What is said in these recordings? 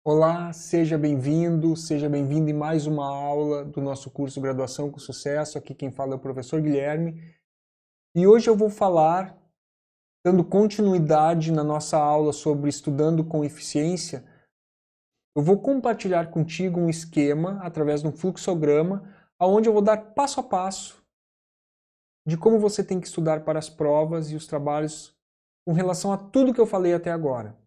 Olá, seja bem-vindo, seja bem-vindo em mais uma aula do nosso curso Graduação com Sucesso. Aqui quem fala é o professor Guilherme. E hoje eu vou falar, dando continuidade na nossa aula sobre estudando com eficiência, eu vou compartilhar contigo um esquema através de um fluxograma, onde eu vou dar passo a passo de como você tem que estudar para as provas e os trabalhos com relação a tudo que eu falei até agora.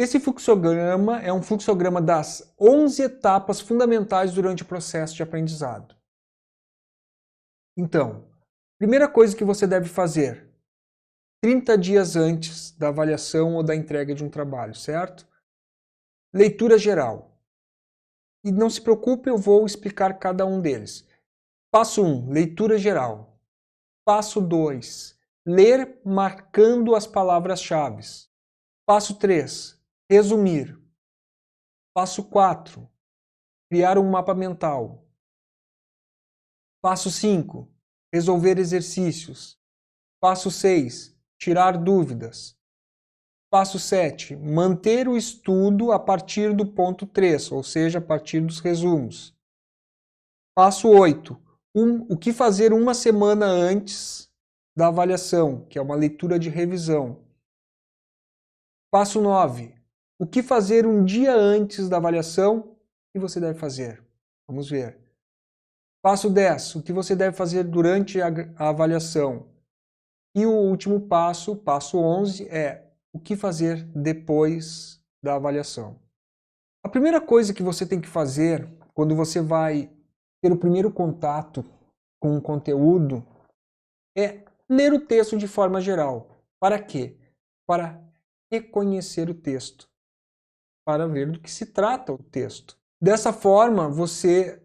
Esse fluxograma é um fluxograma das 11 etapas fundamentais durante o processo de aprendizado. Então, primeira coisa que você deve fazer, 30 dias antes da avaliação ou da entrega de um trabalho, certo? Leitura geral. E não se preocupe, eu vou explicar cada um deles. Passo 1, leitura geral. Passo 2, ler marcando as palavras-chave. Passo 3, resumir. Passo 4, criar um mapa mental. Passo 5, resolver exercícios. Passo 6, tirar dúvidas. Passo 7, manter o estudo a partir do ponto 3, ou seja, a partir dos resumos. Passo 8, o que fazer uma semana antes da avaliação, que é uma leitura de revisão. Passo 9, o que fazer um dia antes da avaliação? O que você deve fazer? Vamos ver. Passo 10, o que você deve fazer durante a avaliação. E o último passo, passo 11, é o que fazer depois da avaliação. A primeira coisa que você tem que fazer quando você vai ter o primeiro contato com o conteúdo é ler o texto de forma geral. Para quê? Para reconhecer o texto, para ver do que se trata o texto. Dessa forma, você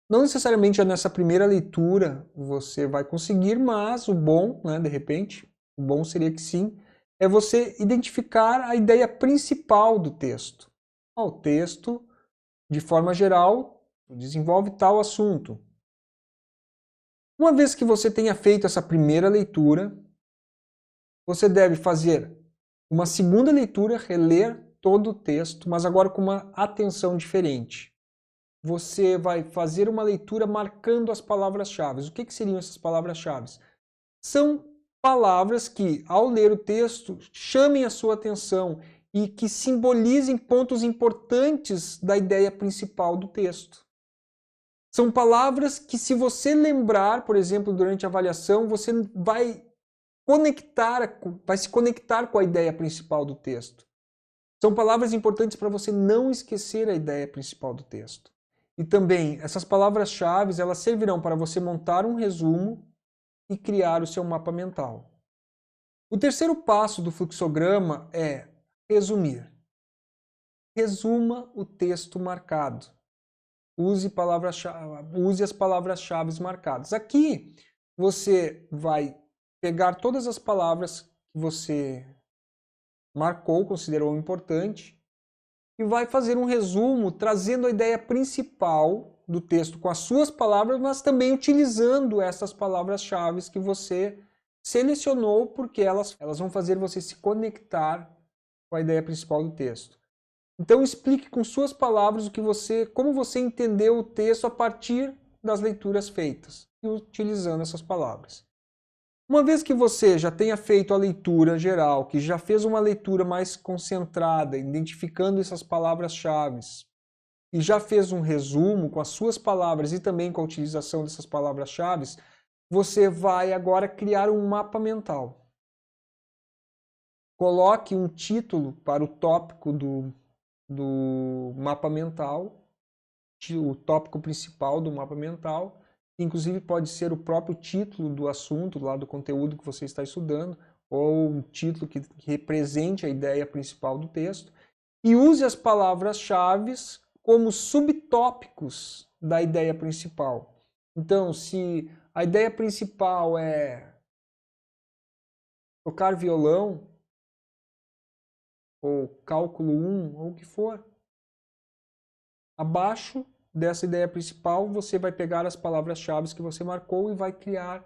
não necessariamente já nessa primeira leitura você vai conseguir, mas o bom, né, de repente, o bom seria que sim, é você identificar a ideia principal do texto. O texto, de forma geral, desenvolve tal assunto. Uma vez que você tenha feito essa primeira leitura, você deve fazer uma segunda leitura, reler todo o texto, mas agora com uma atenção diferente. Você vai fazer uma leitura marcando as palavras-chave. O que seriam essas palavras-chave? São palavras que, ao ler o texto, chamem a sua atenção e que simbolizem pontos importantes da ideia principal do texto. São palavras que, se você lembrar, por exemplo, durante a avaliação, você vai se conectar com a ideia principal do texto. São palavras importantes para você não esquecer a ideia principal do texto. E também, essas palavras-chave, elas servirão para você montar um resumo e criar o seu mapa mental. O terceiro passo do fluxograma é resumir. Resuma o texto marcado. Use as palavras-chave marcadas. Aqui, você vai pegar todas as palavras que você marcou, considerou importante, e vai fazer um resumo trazendo a ideia principal do texto com as suas palavras, mas também utilizando essas palavras-chave que você selecionou, porque elas vão fazer você se conectar com a ideia principal do texto. Então explique com suas palavras como você entendeu o texto a partir das leituras feitas e utilizando essas palavras. Uma vez que você já tenha feito a leitura geral, que já fez uma leitura mais concentrada, identificando essas palavras-chave, e já fez um resumo com as suas palavras e também com a utilização dessas palavras-chave, você vai agora criar um mapa mental. Coloque um título para o tópico do mapa mental, o tópico principal do mapa mental. Inclusive pode ser o próprio título do assunto, lá do conteúdo que você está estudando, ou um título que represente a ideia principal do texto. E use as palavras-chave como subtópicos da ideia principal. Então, se a ideia principal é tocar violão, ou cálculo 1, ou o que for, abaixo dessa ideia principal, você vai pegar as palavras-chave que você marcou e vai criar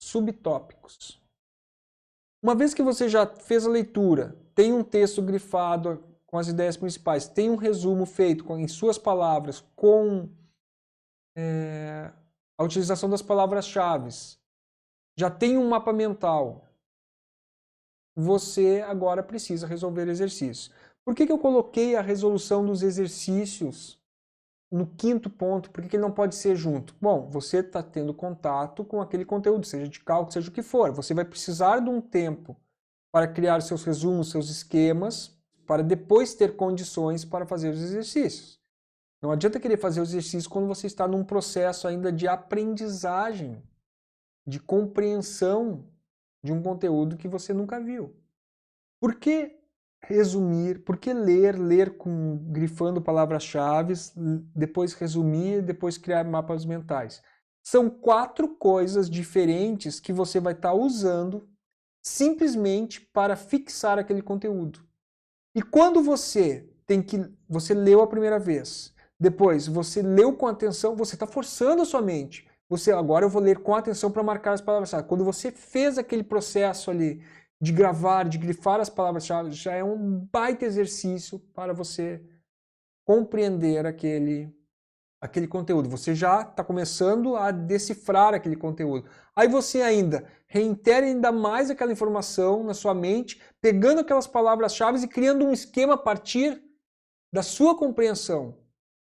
subtópicos. Uma vez que você já fez a leitura, tem um texto grifado com as ideias principais, tem um resumo feito em suas palavras, com a utilização das palavras-chave, já tem um mapa mental, você agora precisa resolver exercícios. Por que eu coloquei a resolução dos exercícios no quinto ponto? Por que ele não pode ser junto? Bom, você está tendo contato com aquele conteúdo, seja de cálculo, seja o que for. Você vai precisar de um tempo para criar seus resumos, seus esquemas, para depois ter condições para fazer os exercícios. Não adianta querer fazer os exercícios quando você está num processo ainda de aprendizagem, de compreensão de um conteúdo que você nunca viu. Por que resumir? Por que ler grifando palavras-chave, depois resumir, depois criar mapas mentais? São 4 coisas diferentes que você vai estar usando simplesmente para fixar aquele conteúdo. E quando você leu a primeira vez, depois você leu com atenção, você está forçando a sua mente. Agora eu vou ler com atenção para marcar as palavras-chave. Quando você fez aquele processo ali de gravar, de grifar as palavras-chave, já é um baita exercício para você compreender aquele conteúdo. Você já está começando a decifrar aquele conteúdo. Aí você ainda reitera ainda mais aquela informação na sua mente, pegando aquelas palavras-chave e criando um esquema a partir da sua compreensão.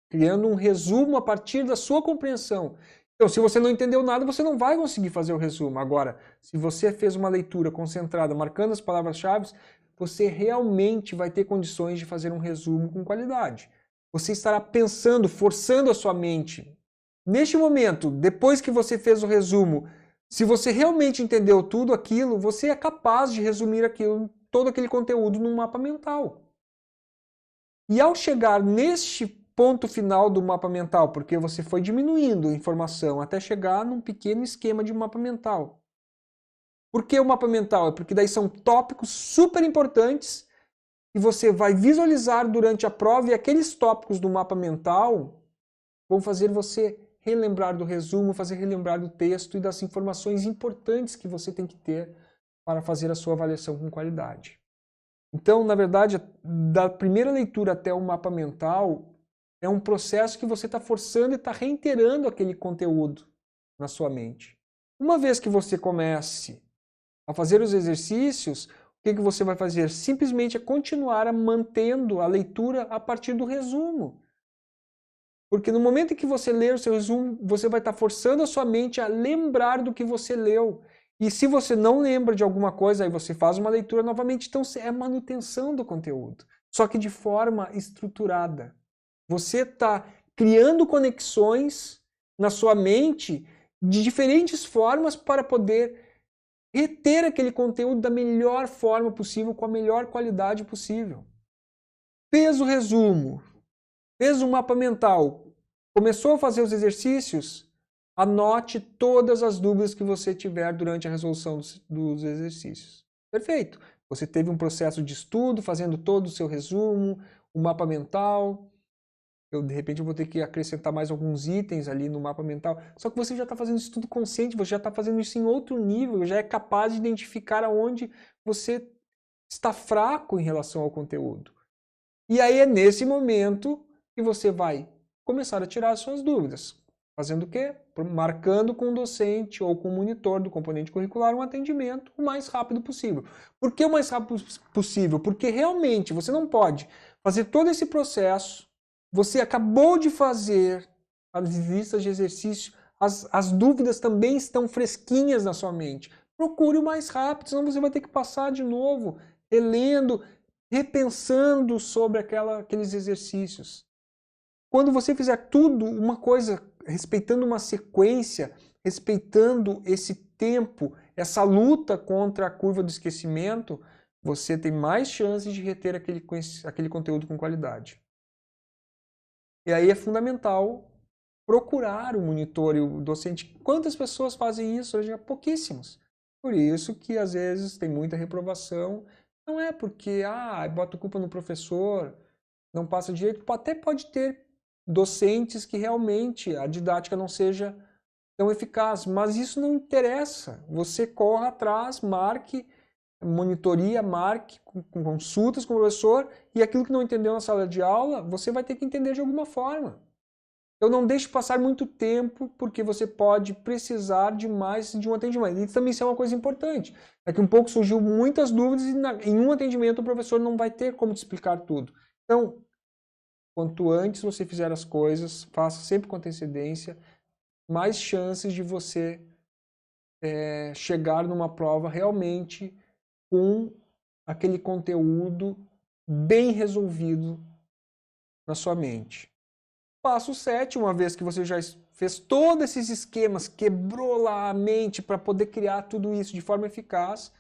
Criando um resumo a partir da sua compreensão. Então, se você não entendeu nada, você não vai conseguir fazer o resumo. Agora, se você fez uma leitura concentrada, marcando as palavras-chave, você realmente vai ter condições de fazer um resumo com qualidade. Você estará pensando, forçando a sua mente. Neste momento, depois que você fez o resumo, se você realmente entendeu tudo aquilo, você é capaz de resumir todo aquele conteúdo num mapa mental. E ao chegar neste ponto final do mapa mental, porque você foi diminuindo a informação até chegar num pequeno esquema de mapa mental. Por que o mapa mental? É porque daí são tópicos super importantes e você vai visualizar durante a prova, e aqueles tópicos do mapa mental vão fazer você relembrar do resumo, fazer relembrar do texto e das informações importantes que você tem que ter para fazer a sua avaliação com qualidade. Então, na verdade, da primeira leitura até o mapa mental, é um processo que você está forçando e está reiterando aquele conteúdo na sua mente. Uma vez que você comece a fazer os exercícios, o que você vai fazer? Simplesmente é continuar mantendo a leitura a partir do resumo. Porque no momento em que você ler o seu resumo, você vai estar forçando a sua mente a lembrar do que você leu. E se você não lembra de alguma coisa, aí você faz uma leitura novamente. Então é manutenção do conteúdo, só que de forma estruturada. Você está criando conexões na sua mente de diferentes formas para poder reter aquele conteúdo da melhor forma possível, com a melhor qualidade possível. Fez o resumo, fez um mapa mental, começou a fazer os exercícios, anote todas as dúvidas que você tiver durante a resolução dos exercícios. Perfeito. Você teve um processo de estudo, fazendo todo o seu resumo, o mapa mental. De repente eu vou ter que acrescentar mais alguns itens ali no mapa mental. Só que você já está fazendo isso tudo consciente, você já está fazendo isso em outro nível, já é capaz de identificar aonde você está fraco em relação ao conteúdo. E aí é nesse momento que você vai começar a tirar as suas dúvidas. Fazendo o quê? Marcando com o docente ou com o monitor do componente curricular um atendimento o mais rápido possível. Por que o mais rápido possível? Porque realmente você não pode fazer todo esse processo. Você acabou de fazer as listas de exercício, as dúvidas também estão fresquinhas na sua mente. Procure o mais rápido, senão você vai ter que passar de novo, relendo, repensando sobre aqueles exercícios. Quando você fizer tudo, uma coisa, respeitando uma sequência, respeitando esse tempo, essa luta contra a curva do esquecimento, você tem mais chances de reter aquele conteúdo com qualidade. E aí é fundamental procurar o monitor e o docente. Quantas pessoas fazem isso? Hoje é pouquíssimas. Por isso que às vezes tem muita reprovação. Não é porque bota culpa no professor, não passa direito. Até pode ter docentes que realmente a didática não seja tão eficaz, mas isso não interessa. Você corra atrás, marque, monitoria, marque com consultas com o professor, e aquilo que não entendeu na sala de aula, você vai ter que entender de alguma forma. Então não deixe passar muito tempo, porque você pode precisar de mais de um atendimento. E também isso é uma coisa importante. Daqui um pouco surgiu muitas dúvidas e em um atendimento o professor não vai ter como te explicar tudo. Então, quanto antes você fizer as coisas, faça sempre com antecedência, mais chances de você chegar numa prova realmente com aquele conteúdo bem resolvido na sua mente. Passo 7, uma vez que você já fez todos esses esquemas, quebrou lá a mente para poder criar tudo isso de forma eficaz,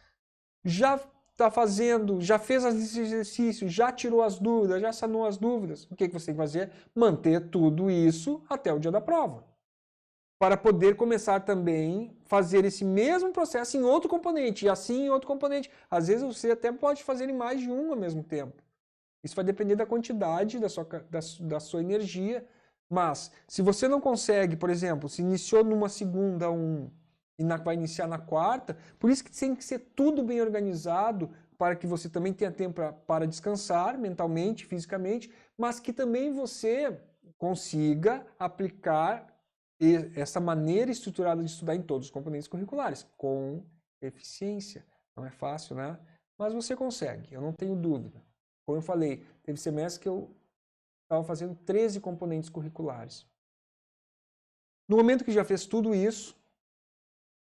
já está fazendo, já fez os exercícios, já tirou as dúvidas, já sanou as dúvidas. O que você tem que fazer? Manter tudo isso até o dia da prova. Para poder começar também a fazer esse mesmo processo em outro componente, e assim em outro componente. Às vezes você até pode fazer em mais de um ao mesmo tempo. Isso vai depender da quantidade da sua energia. Mas, se você não consegue, por exemplo, se iniciou numa segunda e vai iniciar na quarta, por isso que tem que ser tudo bem organizado para que você também tenha tempo para descansar mentalmente, fisicamente, mas que também você consiga aplicar essa maneira estruturada de estudar em todos os componentes curriculares, com eficiência. Não é fácil, né? Mas você consegue, eu não tenho dúvida. Como eu falei, teve semestre que eu estava fazendo 13 componentes curriculares. No momento que já fez tudo isso,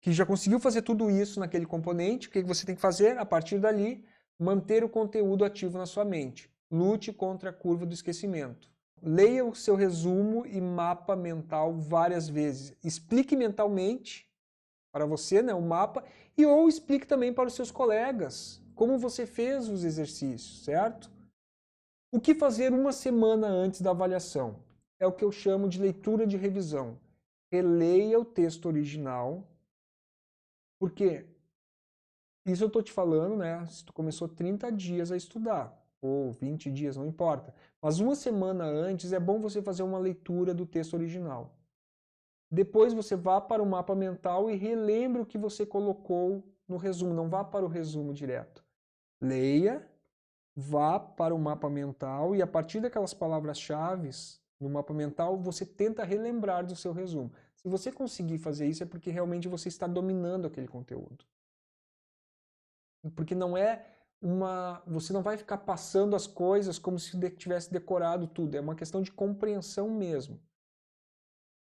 que já conseguiu fazer tudo isso naquele componente, o que você tem que fazer? A partir dali, manter o conteúdo ativo na sua mente. Lute contra a curva do esquecimento. Leia o seu resumo e mapa mental várias vezes. Explique mentalmente para você, né, o mapa, ou explique também para os seus colegas como você fez os exercícios, certo? O que fazer uma semana antes da avaliação? É o que eu chamo de leitura de revisão. Releia o texto original, porque isso eu estou te falando, né? Se tu começou 30 dias a estudar, ou 20 dias, não importa. Mas uma semana antes é bom você fazer uma leitura do texto original. Depois você vá para o mapa mental e relembre o que você colocou no resumo. Não vá para o resumo direto. Leia, vá para o mapa mental e a partir daquelas palavras-chave no mapa mental, você tenta relembrar do seu resumo. Se você conseguir fazer isso, é porque realmente você está dominando aquele conteúdo. Porque não é você não vai ficar passando as coisas como se tivesse decorado tudo. É uma questão de compreensão mesmo.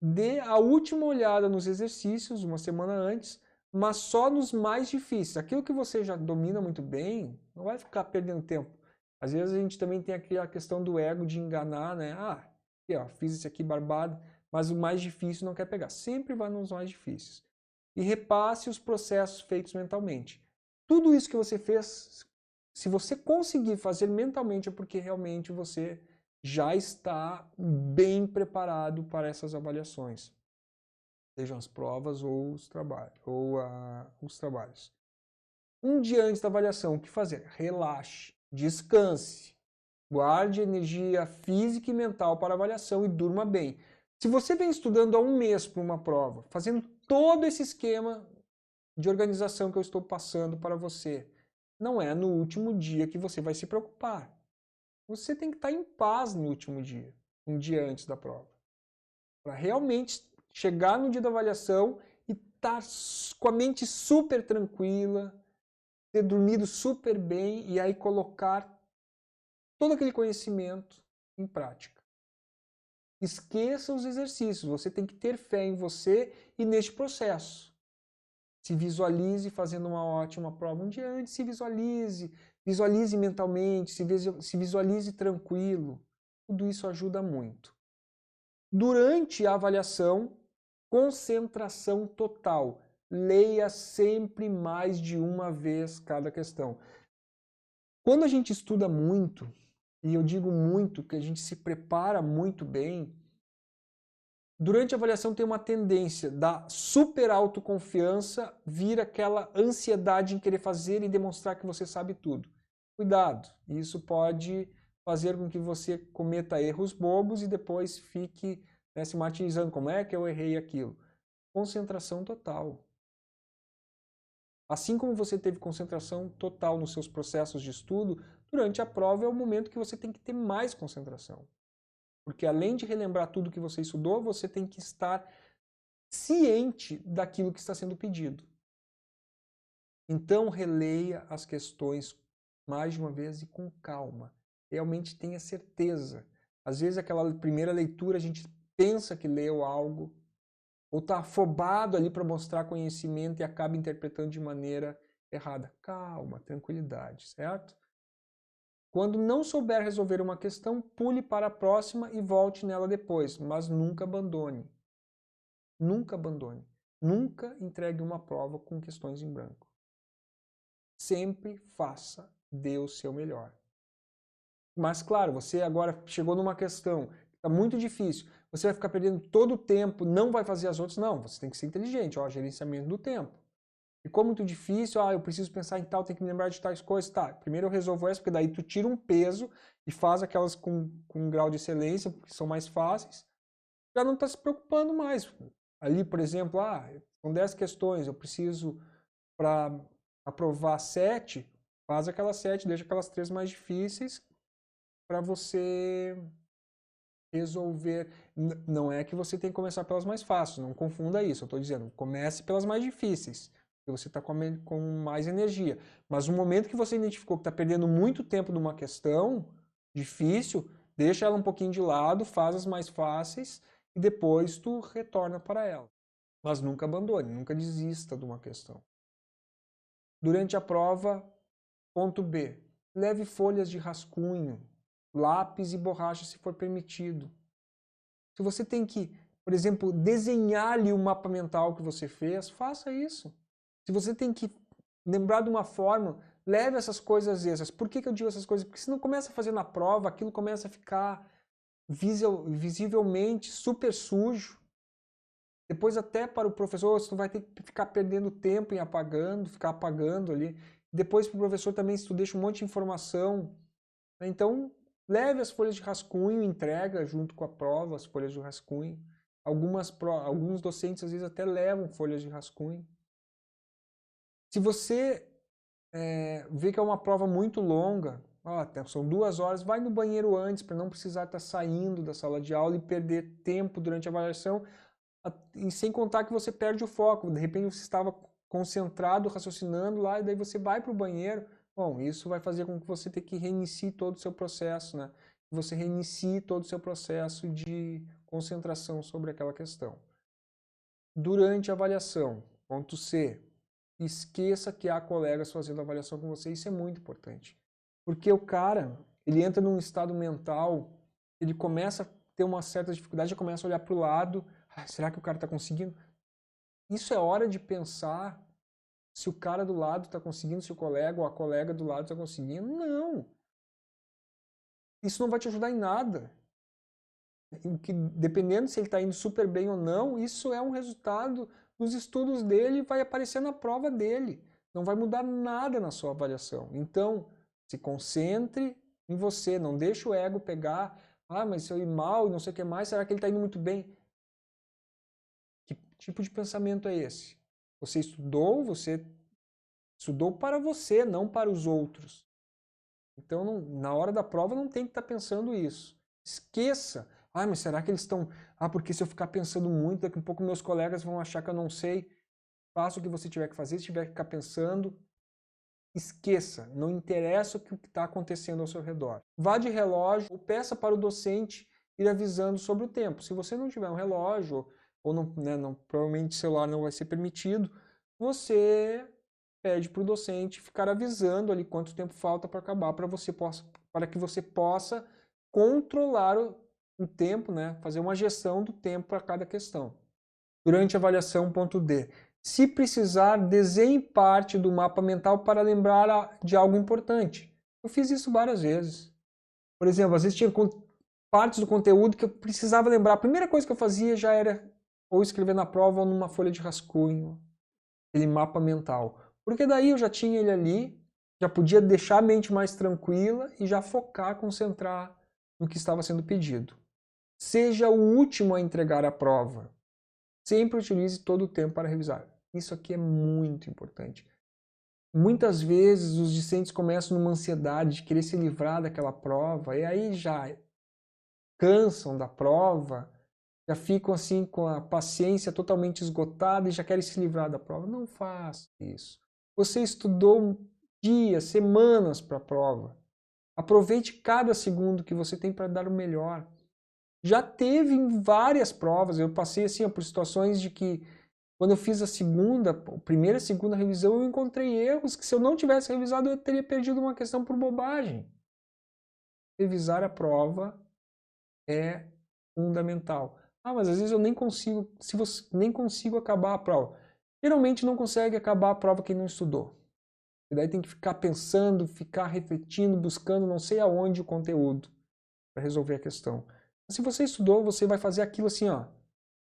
Dê a última olhada nos exercícios, uma semana antes, mas só nos mais difíceis. Aquilo que você já domina muito bem, não vai ficar perdendo tempo. Às vezes a gente também tem aqui a questão do ego de enganar, né? Ah, aqui, ó, fiz esse aqui barbado, mas o mais difícil não quer pegar. Sempre vai nos mais difíceis. E repasse os processos feitos mentalmente. Tudo isso que você fez, se você conseguir fazer mentalmente, é porque realmente você já está bem preparado para essas avaliações, sejam as provas ou os trabalhos. Um dia antes da avaliação, o que fazer? Relaxe, descanse, guarde energia física e mental para a avaliação e durma bem. Se você vem estudando há um mês para uma prova, fazendo todo esse esquema de organização que eu estou passando para você, não é no último dia que você vai se preocupar. Você tem que estar em paz no último dia, um dia antes da prova. Para realmente chegar no dia da avaliação e estar com a mente super tranquila, ter dormido super bem e aí colocar todo aquele conhecimento em prática. Esqueça os exercícios, você tem que ter fé em você e neste processo. Se visualize fazendo uma ótima prova um dia antes, visualize mentalmente, se visualize tranquilo. Tudo isso ajuda muito. Durante a avaliação, concentração total. Leia sempre mais de uma vez cada questão. Quando a gente estuda muito, e eu digo muito que a gente se prepara muito bem, durante a avaliação tem uma tendência da super autoconfiança vir aquela ansiedade em querer fazer e demonstrar que você sabe tudo. Cuidado, isso pode fazer com que você cometa erros bobos e depois fique, né, se martirizando. Como é que eu errei aquilo? Concentração total. Assim como você teve concentração total nos seus processos de estudo, durante a prova é o momento que você tem que ter mais concentração. Porque além de relembrar tudo que você estudou, você tem que estar ciente daquilo que está sendo pedido. Então, releia as questões mais de uma vez e com calma. Realmente tenha certeza. Às vezes, aquela primeira leitura, a gente pensa que leu algo, ou está afobado ali para mostrar conhecimento e acaba interpretando de maneira errada. Calma, tranquilidade, certo? Quando não souber resolver uma questão, pule para a próxima e volte nela depois, mas nunca abandone. Nunca abandone. Nunca entregue uma prova com questões em branco. Sempre faça, dê o seu melhor. Mas claro, você agora chegou numa questão que está muito difícil, você vai ficar perdendo todo o tempo, não vai fazer as outras, não, você tem que ser inteligente, ó, gerenciamento do tempo. Ficou muito difícil, eu preciso pensar em tal, tenho que me lembrar de tais coisas, tá, primeiro eu resolvo essa, porque daí tu tira um peso e faz aquelas com um grau de excelência, porque são mais fáceis, já não está se preocupando mais. Ali, por exemplo, são 10 questões, eu preciso, para aprovar 7, faz aquelas 7, deixa aquelas 3 mais difíceis, para você resolver. Não é que você tem que começar pelas mais fáceis, não confunda isso. Eu estou dizendo, comece pelas mais difíceis, porque você está com mais energia. Mas no momento que você identificou que está perdendo muito tempo numa questão difícil, deixa ela um pouquinho de lado, faz as mais fáceis e depois tu retorna para ela. Mas nunca abandone, nunca desista de uma questão. Durante a prova, ponto B, leve folhas de rascunho, lápis e borracha se for permitido. Se você tem que, por exemplo, desenhar ali o mapa mental que você fez, faça isso. Se você tem que lembrar de uma fórmula, leve essas coisas extras. Por que eu digo essas coisas? Porque se não começa a fazer na prova, aquilo começa a ficar visivelmente super sujo. Depois até para o professor, você vai ter que ficar perdendo tempo em apagando, ficar apagando ali. Depois para o professor também, se tu deixa um monte de informação. Então, leve as folhas de rascunho, entrega junto com a prova as folhas de rascunho. Alguns docentes às vezes até levam folhas de rascunho. Se você vê que é uma prova muito longa, são 2 horas, vai no banheiro antes para não precisar estar saindo da sala de aula e perder tempo durante a avaliação. E sem contar que você perde o foco. De repente você estava concentrado, raciocinando lá, e daí você vai para o banheiro. Bom, isso vai fazer com que você tenha que reiniciar todo o seu processo, né? Você reinicie todo o seu processo de concentração sobre aquela questão. Durante a avaliação, ponto C, esqueça que há colegas fazendo avaliação com você. Isso é muito importante. Porque o cara, ele entra num estado mental, ele começa a ter uma certa dificuldade, já começa a olhar para o lado. Será que o cara está conseguindo? Isso é hora de pensar se o cara do lado está conseguindo, se o colega ou a colega do lado está conseguindo. Não. Isso não vai te ajudar em nada. Dependendo se ele está indo super bem ou não, isso é um resultado dos estudos dele e vai aparecer na prova dele. Não vai mudar nada na sua avaliação. Então, se concentre em você. Não deixe o ego pegar. Mas se eu ir mal e não sei o que mais, será que ele está indo muito bem? Que tipo de pensamento é esse? Você estudou para você, não para os outros. Então, na hora da prova, não tem que estar pensando isso. Esqueça. Mas será que eles estão... porque se eu ficar pensando muito, daqui a um pouco meus colegas vão achar que eu não sei. Faça o que você tiver que fazer. Se tiver que ficar pensando, esqueça. Não interessa o que está acontecendo ao seu redor. Vá de relógio ou peça para o docente ir avisando sobre o tempo. Se você não tiver um relógio, ou não, provavelmente o celular não vai ser permitido, você pede para o docente ficar avisando ali quanto tempo falta para acabar, para que você possa controlar o tempo, né? Fazer uma gestão do tempo para cada questão. Durante a avaliação, ponto D. Se precisar, desenhe parte do mapa mental para lembrar de algo importante. Eu fiz isso várias vezes. Por exemplo, às vezes tinha partes do conteúdo que eu precisava lembrar. A primeira coisa que eu fazia já era ou escrever na prova ou numa folha de rascunho, aquele mapa mental. Porque daí eu já tinha ele ali, já podia deixar a mente mais tranquila e já focar, concentrar no que estava sendo pedido. Seja o último a entregar a prova. Sempre utilize todo o tempo para revisar. Isso aqui é muito importante. Muitas vezes os discentes começam numa ansiedade de querer se livrar daquela prova, e aí já cansam da prova, já ficam assim com a paciência totalmente esgotada e já querem se livrar da prova. Não faça isso. Você estudou dias, semanas para a prova. Aproveite cada segundo que você tem para dar o melhor. Já teve em várias provas, eu passei assim por situações de que quando eu fiz a primeira e segunda revisão, eu encontrei erros que se eu não tivesse revisado eu teria perdido uma questão por bobagem. Revisar a prova é fundamental. Ah, mas às vezes eu nem consigo, se você nem consigo acabar a prova. Geralmente não consegue acabar a prova quem não estudou. E daí tem que ficar pensando, ficar refletindo, buscando não sei aonde o conteúdo para resolver a questão. Mas se você estudou, você vai fazer aquilo assim, ó.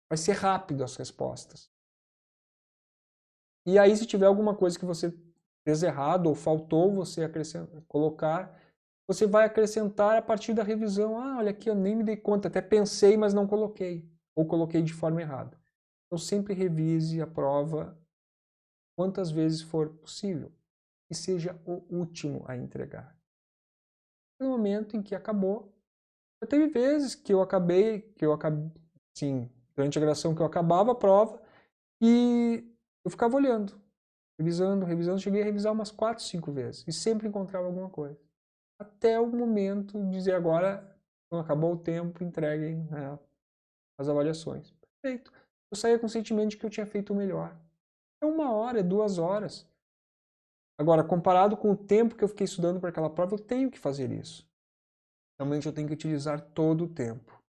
Vai ser rápido as respostas. E aí, se tiver alguma coisa que você fez errado ou faltou você colocar, você vai acrescentar a partir da revisão. Ah, olha aqui, eu nem me dei conta, até pensei, mas não coloquei. Ou coloquei de forma errada. Então, sempre revise a prova quantas vezes for possível. E seja o último a entregar. No momento em que acabou, já teve vezes que eu acabei, sim, durante a graduação que eu acabava a prova e eu ficava olhando, revisando, cheguei a revisar umas 4, 5 vezes e sempre encontrava alguma coisa. Até o momento de dizer agora, quando acabou o tempo, entreguem, né, as avaliações. Perfeito. Eu saía com o sentimento de que eu tinha feito o melhor. É 1 hora, é 2 horas. Agora, comparado com o tempo que eu fiquei estudando para aquela prova, eu tenho que fazer isso. Realmente eu tenho que utilizar todo o tempo.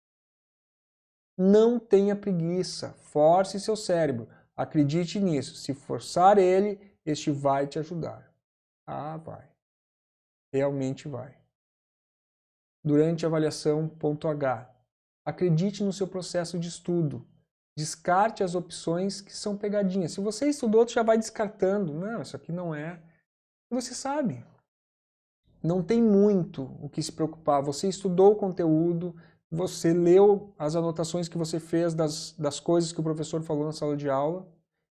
Não tenha preguiça, force seu cérebro. Acredite nisso. Se forçar ele, este vai te ajudar. Ah, vai. Realmente vai. Durante a avaliação, ponto H. Acredite no seu processo de estudo. Descarte as opções que são pegadinhas. Se você estudou, você já vai descartando. Não, isso aqui não é. Você sabe. Não tem muito o que se preocupar. Você estudou o conteúdo, você leu as anotações que você fez das coisas que o professor falou na sala de aula.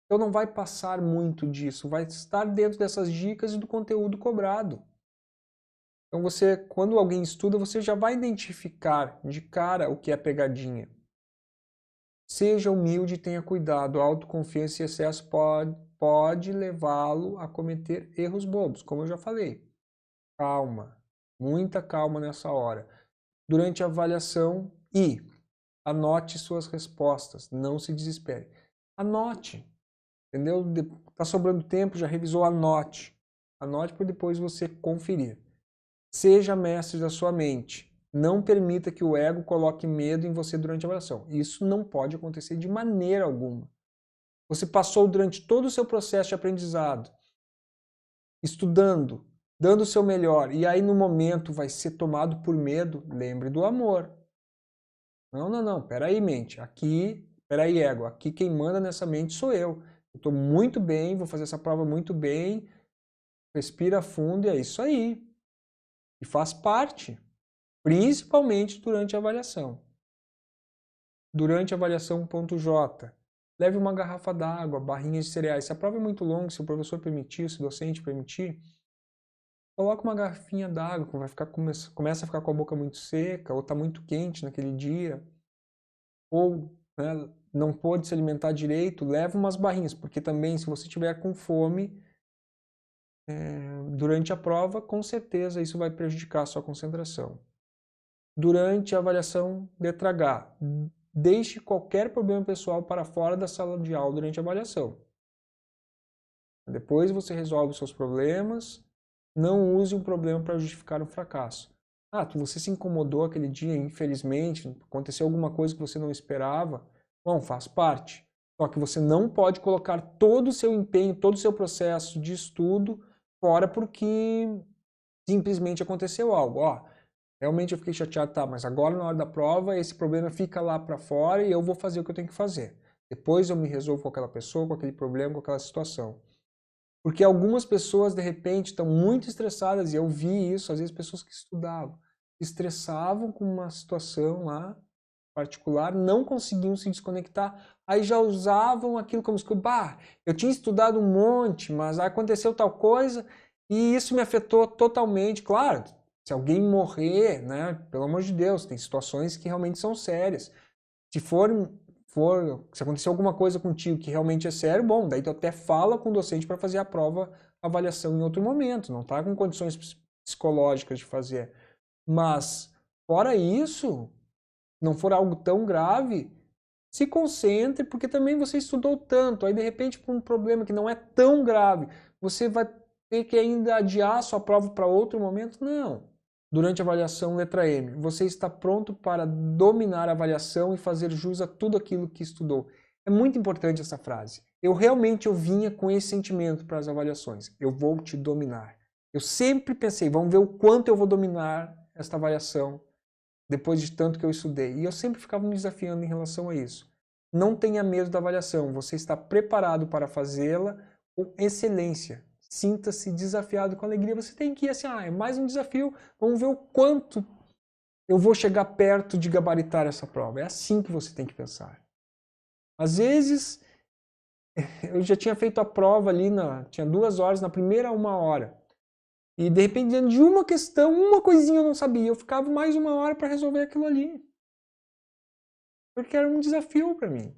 Então não vai passar muito disso, vai estar dentro dessas dicas e do conteúdo cobrado. Então você, quando alguém estuda, você já vai identificar de cara o que é pegadinha. Seja humilde e tenha cuidado. A autoconfiança e excesso pode levá-lo a cometer erros bobos, como eu já falei. Calma, muita calma nessa hora. Durante a avaliação e anote suas respostas, não se desespere. Anote, entendeu? Tá sobrando tempo, já revisou, anote. Anote para depois você conferir. Seja mestre da sua mente. Não permita que o ego coloque medo em você durante a avaliação. Isso não pode acontecer de maneira alguma. Você passou durante todo o seu processo de aprendizado, estudando, dando o seu melhor, e aí no momento vai ser tomado por medo, lembre do amor. Não, peraí, mente, peraí, ego, aqui quem manda nessa mente sou eu. Eu estou muito bem, vou fazer essa prova muito bem, respira fundo e é isso aí. E faz parte, principalmente durante a avaliação. Durante a avaliação, ponto J. Leve uma garrafa d'água, barrinhas de cereais. Se a prova é muito longa, se o professor permitir, se o docente permitir, coloca uma garrafinha d'água, começa a ficar com a boca muito seca, ou está muito quente naquele dia, ou né, não pôde se alimentar direito, leva umas barrinhas, porque também se você tiver com fome durante a prova, com certeza isso vai prejudicar a sua concentração. Durante a avaliação, letra H, deixe qualquer problema pessoal para fora da sala de aula durante a avaliação. Depois você resolve os seus problemas. Não use um problema para justificar um fracasso. Ah, você se incomodou aquele dia, infelizmente, aconteceu alguma coisa que você não esperava. Bom, faz parte. Só que você não pode colocar todo o seu empenho, todo o seu processo de estudo fora porque simplesmente aconteceu algo. Ó, realmente eu fiquei chateado, tá, mas agora na hora da prova esse problema fica lá para fora e eu vou fazer o que eu tenho que fazer. Depois eu me resolvo com aquela pessoa, com aquele problema, com aquela situação. Porque algumas pessoas, de repente, estão muito estressadas, e eu vi isso, às vezes pessoas que estudavam, estressavam com uma situação lá, particular não conseguiam se desconectar, aí já usavam aquilo como se, eu tinha estudado um monte, mas aconteceu tal coisa e isso me afetou totalmente. Claro, se alguém morrer, né, pelo amor de Deus, tem situações que realmente são sérias. Se acontecer alguma coisa contigo que realmente é sério, bom, daí tu até fala com o docente para fazer a prova, avaliação em outro momento, não está com condições psicológicas de fazer. Mas, fora isso, não for algo tão grave, se concentre, porque também você estudou tanto, aí de repente por um problema que não é tão grave, você vai ter que ainda adiar a sua prova para outro momento? Não. Durante a avaliação, letra M, você está pronto para dominar a avaliação e fazer jus a tudo aquilo que estudou. É muito importante essa frase. Eu vinha com esse sentimento para as avaliações. Eu vou te dominar. Eu sempre pensei, vamos ver o quanto eu vou dominar esta avaliação depois de tanto que eu estudei. E eu sempre ficava me desafiando em relação a isso. Não tenha medo da avaliação, você está preparado para fazê-la com excelência. Sinta-se desafiado com alegria. Você tem que ir assim, é mais um desafio, vamos ver o quanto eu vou chegar perto de gabaritar essa prova. É assim que você tem que pensar. Às vezes, eu já tinha feito a prova ali, tinha 2 horas, na primeira 1 hora. E de repente, diante de uma questão, uma coisinha eu não sabia. Eu ficava mais 1 hora para resolver aquilo ali. Porque era um desafio para mim.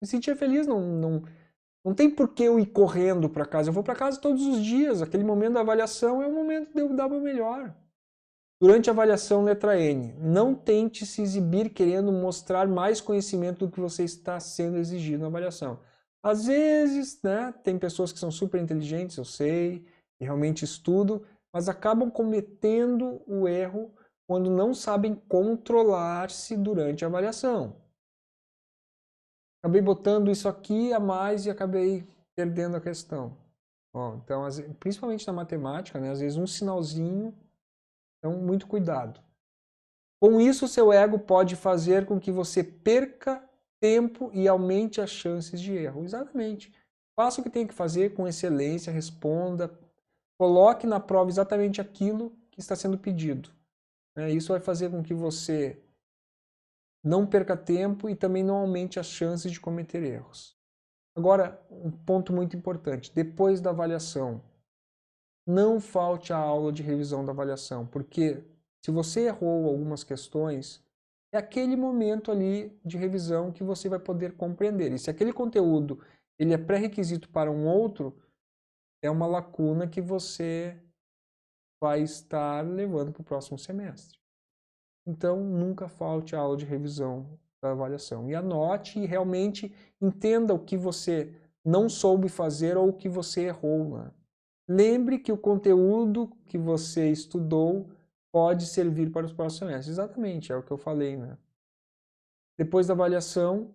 Me sentia feliz, não tem por que eu ir correndo para casa. Eu vou para casa todos os dias. Aquele momento da avaliação é o momento de eu dar o meu melhor. Durante a avaliação, letra N, não tente se exibir querendo mostrar mais conhecimento do que você está sendo exigido na avaliação. Às vezes, né, tem pessoas que são super inteligentes, eu sei, e realmente estudam, mas acabam cometendo o erro quando não sabem controlar-se durante a avaliação. Acabei botando isso aqui a mais e acabei perdendo a questão. Então, principalmente na matemática, né, às vezes um sinalzinho, então muito cuidado. Com isso, seu ego pode fazer com que você perca tempo e aumente as chances de erro. Exatamente. Faça o que tem que fazer com excelência, responda, coloque na prova exatamente aquilo que está sendo pedido. Isso vai fazer com que você não perca tempo e também não aumente as chances de cometer erros. Agora, um ponto muito importante. Depois da avaliação, não falte a aula de revisão da avaliação, porque se você errou algumas questões, é aquele momento ali de revisão que você vai poder compreender. E se aquele conteúdo ele é pré-requisito para um outro, é uma lacuna que você vai estar levando para o próximo semestre. Então, nunca falte a aula de revisão da avaliação. E anote e realmente entenda o que você não soube fazer ou o que você errou, né? Lembre que o conteúdo que você estudou pode servir para os próximos semestres. Exatamente, é o que eu falei, né? Depois da avaliação,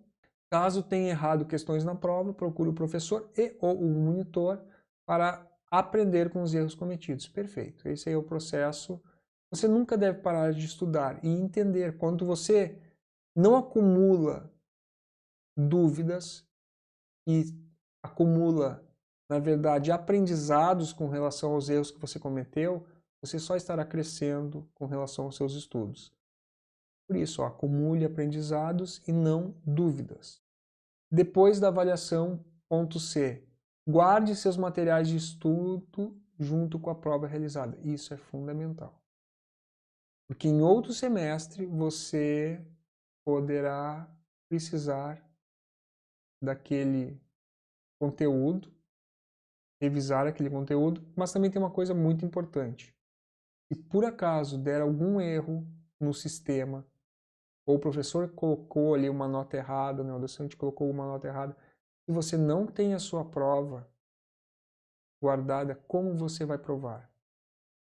caso tenha errado questões na prova, procure o professor ou o monitor para aprender com os erros cometidos. Perfeito. Esse aí é o processo. Você nunca deve parar de estudar e entender. Quando você não acumula dúvidas e acumula, na verdade, aprendizados com relação aos erros que você cometeu, você só estará crescendo com relação aos seus estudos. Por isso, acumule aprendizados e não dúvidas. Depois da avaliação, ponto C. Guarde seus materiais de estudo junto com a prova realizada. Isso é fundamental. Porque em outro semestre você poderá precisar daquele conteúdo, revisar aquele conteúdo, mas também tem uma coisa muito importante. Se por acaso der algum erro no sistema, ou o professor colocou ali uma nota errada, o docente colocou uma nota errada, e você não tem a sua prova guardada, como você vai provar?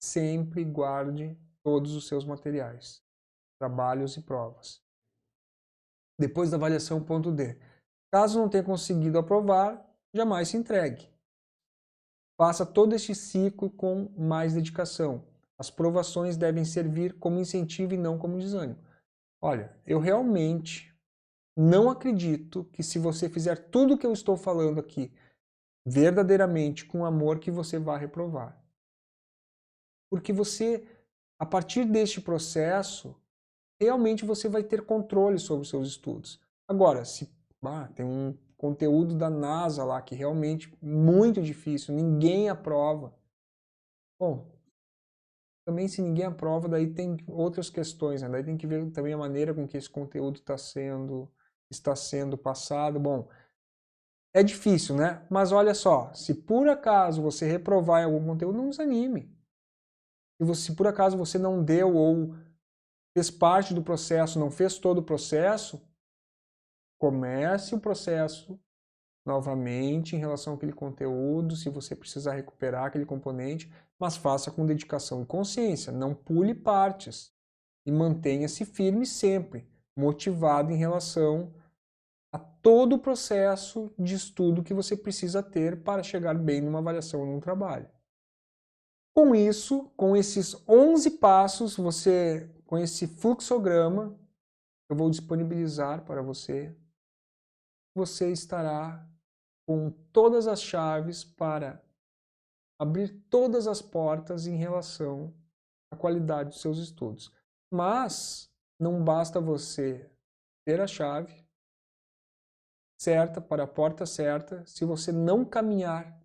Sempre guarde todos os seus materiais, trabalhos e provas. Depois da avaliação, ponto D. Caso não tenha conseguido aprovar, jamais se entregue. Faça todo este ciclo com mais dedicação. As provações devem servir como incentivo e não como desânimo. Olha, eu realmente não acredito que se você fizer tudo o que eu estou falando aqui verdadeiramente com amor, que você vá reprovar. Porque você, a partir deste processo, realmente você vai ter controle sobre os seus estudos. Agora, se tem um conteúdo da NASA lá que realmente é muito difícil, ninguém aprova. Bom, também se ninguém aprova, daí tem outras questões, né? Daí tem que ver também a maneira com que esse conteúdo está sendo passado. Bom, é difícil, né? Mas olha só, se por acaso você reprovar em algum conteúdo, não desanime. Se por acaso você não deu ou fez parte do processo, não fez todo o processo, comece o processo novamente em relação àquele conteúdo, se você precisar recuperar aquele componente, mas faça com dedicação e consciência, não pule partes e mantenha-se firme sempre, motivado em relação a todo o processo de estudo que você precisa ter para chegar bem numa avaliação ou num trabalho. Com isso, com esses 11 passos, com esse fluxograma, eu vou disponibilizar para você, você estará com todas as chaves para abrir todas as portas em relação à qualidade dos seus estudos. Mas não basta você ter a chave certa para a porta certa se você não caminhar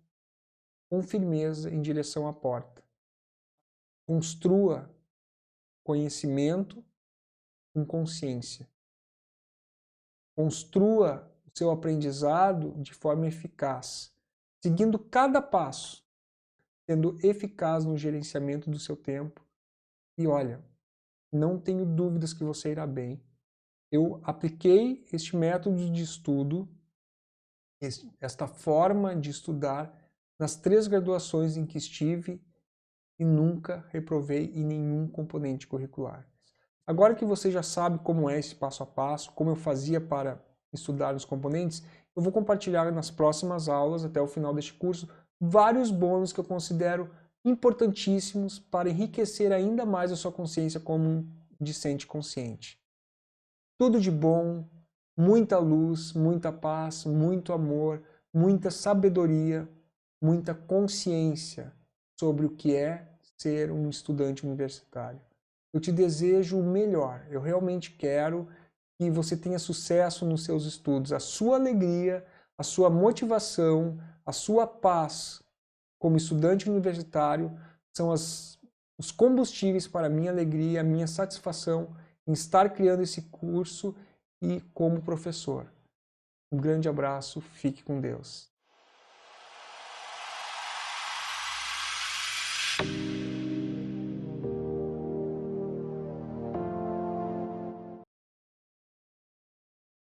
com firmeza em direção à porta. Construa conhecimento com consciência. Construa o seu aprendizado de forma eficaz, seguindo cada passo, sendo eficaz no gerenciamento do seu tempo. E olha, não tenho dúvidas que você irá bem. Eu apliquei este método de estudo, esta forma de estudar, nas 3 graduações em que estive e nunca reprovei em nenhum componente curricular. Agora que você já sabe como é esse passo a passo, como eu fazia para estudar os componentes, eu vou compartilhar nas próximas aulas, até o final deste curso, vários bônus que eu considero importantíssimos para enriquecer ainda mais a sua consciência como um discente consciente. Tudo de bom, muita luz, muita paz, muito amor, muita sabedoria, muita consciência sobre o que é ser um estudante universitário. Eu te desejo o melhor. Eu realmente quero que você tenha sucesso nos seus estudos. A sua alegria, a sua motivação, a sua paz como estudante universitário são os combustíveis para a minha alegria, a minha satisfação em estar criando esse curso e como professor. Um grande abraço, fique com Deus.